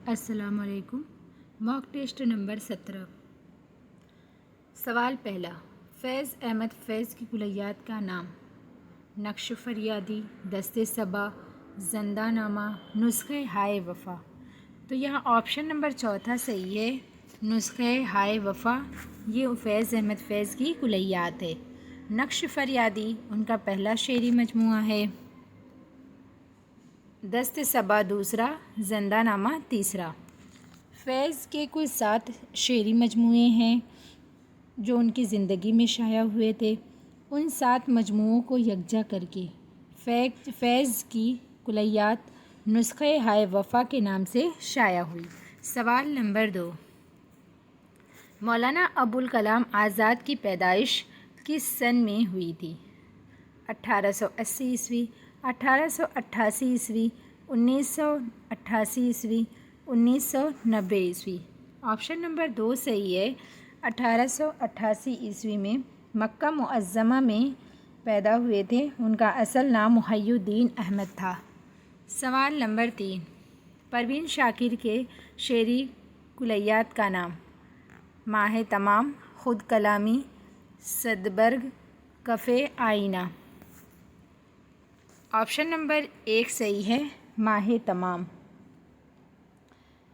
السلام علیکم۔ Mock test number 17۔ سوال پہلا، فیض احمد فیض کی کلیات کا نام؟ نقش فریادی، دست صبا، زندہ نامہ، نسخہ ہائے وفا۔ تو یہاں آپشن نمبر چوتھا صحیح ہے، نسخہ ہائے وفا یہ فیض احمد فیض کی کلیات ہے۔ نقش فریادی ان کا پہلا شعری مجموعہ ہے، دست صبا دوسرا، زندہ نامہ تیسرا۔ فیض کے کل 7 شعری مجموعے ہیں جو ان کی زندگی میں شائع ہوئے تھے۔ ان 7 مجموعوں کو یکجا کر کے فیض کی کلیات نسخہ ہائے وفا کے نام سے شائع ہوئی۔ سوال نمبر 2، مولانا ابوالکلام آزاد کی پیدائش کس سن میں ہوئی تھی؟ 1880 عیسوی، 1888 عیسوی، 1988 عیسوی، 1990 عیسوی۔ آپشن نمبر 2 صحیح ہے، 1888 عیسوی میں مکہ معظمہ میں پیدا ہوئے تھے۔ ان کا اصل نام محی الدین احمد تھا۔ سوال نمبر 3، پروین شاکر کے شعری کلیات کا نام؟ ماہ تمام، خود کلامی، صدبرگ، کف آئینہ۔ آپشن نمبر 1 صحیح ہے، ماہ تمام۔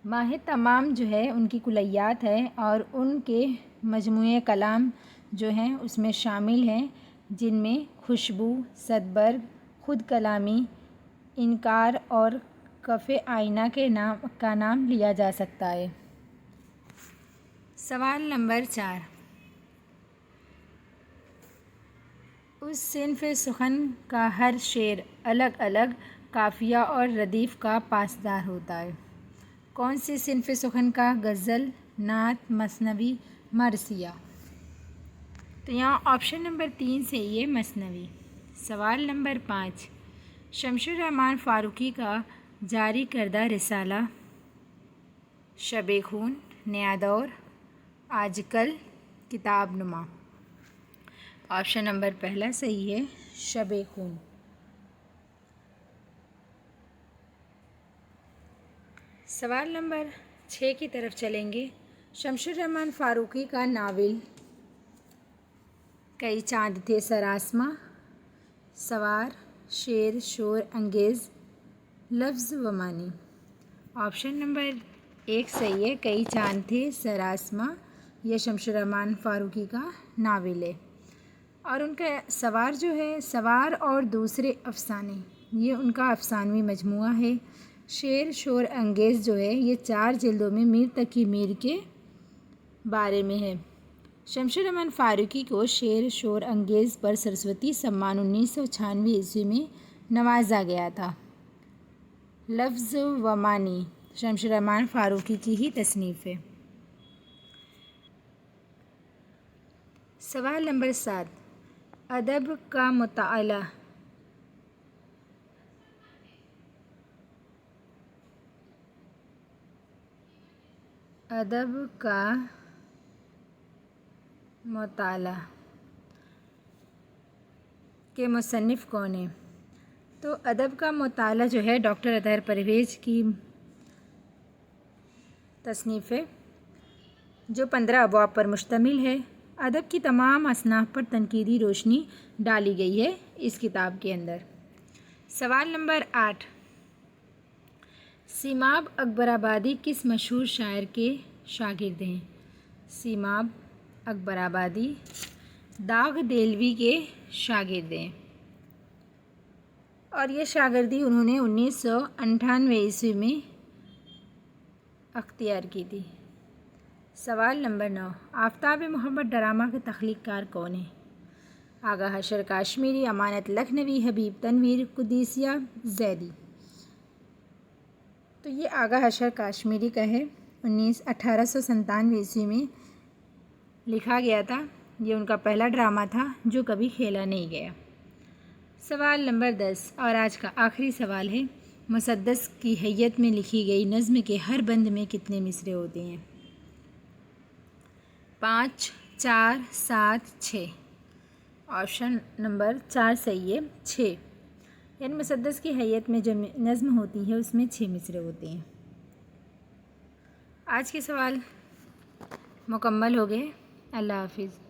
ماہ تمام جو ہے ان کی کلیات ہے اور ان کے مجموعہ کلام جو ہیں اس میں شامل ہیں، جن میں خوشبو، صدبرگ، خود کلامی، انکار اور کف آئینہ کا نام لیا جا سکتا ہے۔ سوال نمبر 4، اس صنف سخن کا ہر شعر الگ الگ قافیہ اور ردیف کا پاسدار ہوتا ہے۔ کون سی صنف سخن کا؟ غزل، نعت، مثنوی، مرثیہ۔ تو یہاں آپشن نمبر 3 صحیح ہے، مثنوی۔ سوال نمبر 5، شمس الرحمن فاروقی کا جاری کردہ رسالہ؟ شب خون، نیا دور، آج کل، کتاب نما۔ آپشن نمبر پہلا صحیح ہے، شب خون۔ سوال نمبر 6 کی طرف چلیں گے۔ شمس الرحمن فاروقی کا ناول کئی چاند تھے سرآسماں، سوار، شعر شور انگیز، لفظ و معنی۔ آپشن نمبر 1 صحیح ہے، کئی چاند تھے سرآسماں، یہ شمس الرحمن فاروقی کا ناول ہے۔ اور ان کا سوار جو ہے، سوار اور دوسرے افسانے، یہ ان کا افسانوی مجموعہ ہے۔ شعر شور انگیز جو ہے یہ 4 جلدوں میں میر تقی میر کے بارے میں ہے۔ شمس الرحمن فاروقی کو شعر شور انگیز پر سرسوتی سمان 1996 عیسوی میں نوازا گیا تھا۔ لفظ و معنی شمس الرحمن فاروقی کی ہی تصنیف ہے۔ سوال نمبر 7، ادب کا مطالعہ؟ ادب کا مطالعہ کے مصنف کون ہیں؟ تو ادب کا مطالعہ جو ہے ڈاکٹر اطہر پرویز کی تصنیف ہے، جو 15 ابواب پر مشتمل ہے۔ ادب کی تمام اصناف پر تنقیدی روشنی ڈالی گئی ہے اس کتاب کے اندر۔ سوال نمبر 8، سیماب اکبرآبادی کس مشہور شاعر کے شاگرد ہیں؟ سیماب اکبرآبادی داغ دہلوی کے شاگرد ہیں اور یہ شاگردی انہوں نے 1998 عیسوی میں اختیار کی تھی۔ سوال نمبر 9، آفتاب محبت ڈرامہ کے تخلیق کار کون ہیں؟ آغا حشر کاشمیری، امانت لکھنوی، حبیب تنویر، قدسیہ زیدی۔ تو یہ آغا حشر کاشمیری کا ہے، 1897 عیسوی میں لکھا گیا تھا۔ یہ ان کا پہلا ڈرامہ تھا جو کبھی کھیلا نہیں گیا۔ سوال نمبر 10 اور آج کا آخری سوال ہے، مسدس کی حیت میں لکھی گئی نظم کے ہر بند میں کتنے مصرعے ہوتے ہیں؟ 5، 4، 7، 6۔ آپشن نمبر 4 صحیح ہے، 6۔ یعنی مسدس کی حیت میں جو نظم ہوتی ہے اس میں 6 مصرعے ہوتے ہیں۔ آج کے سوال مکمل ہو گئے۔ اللہ حافظ۔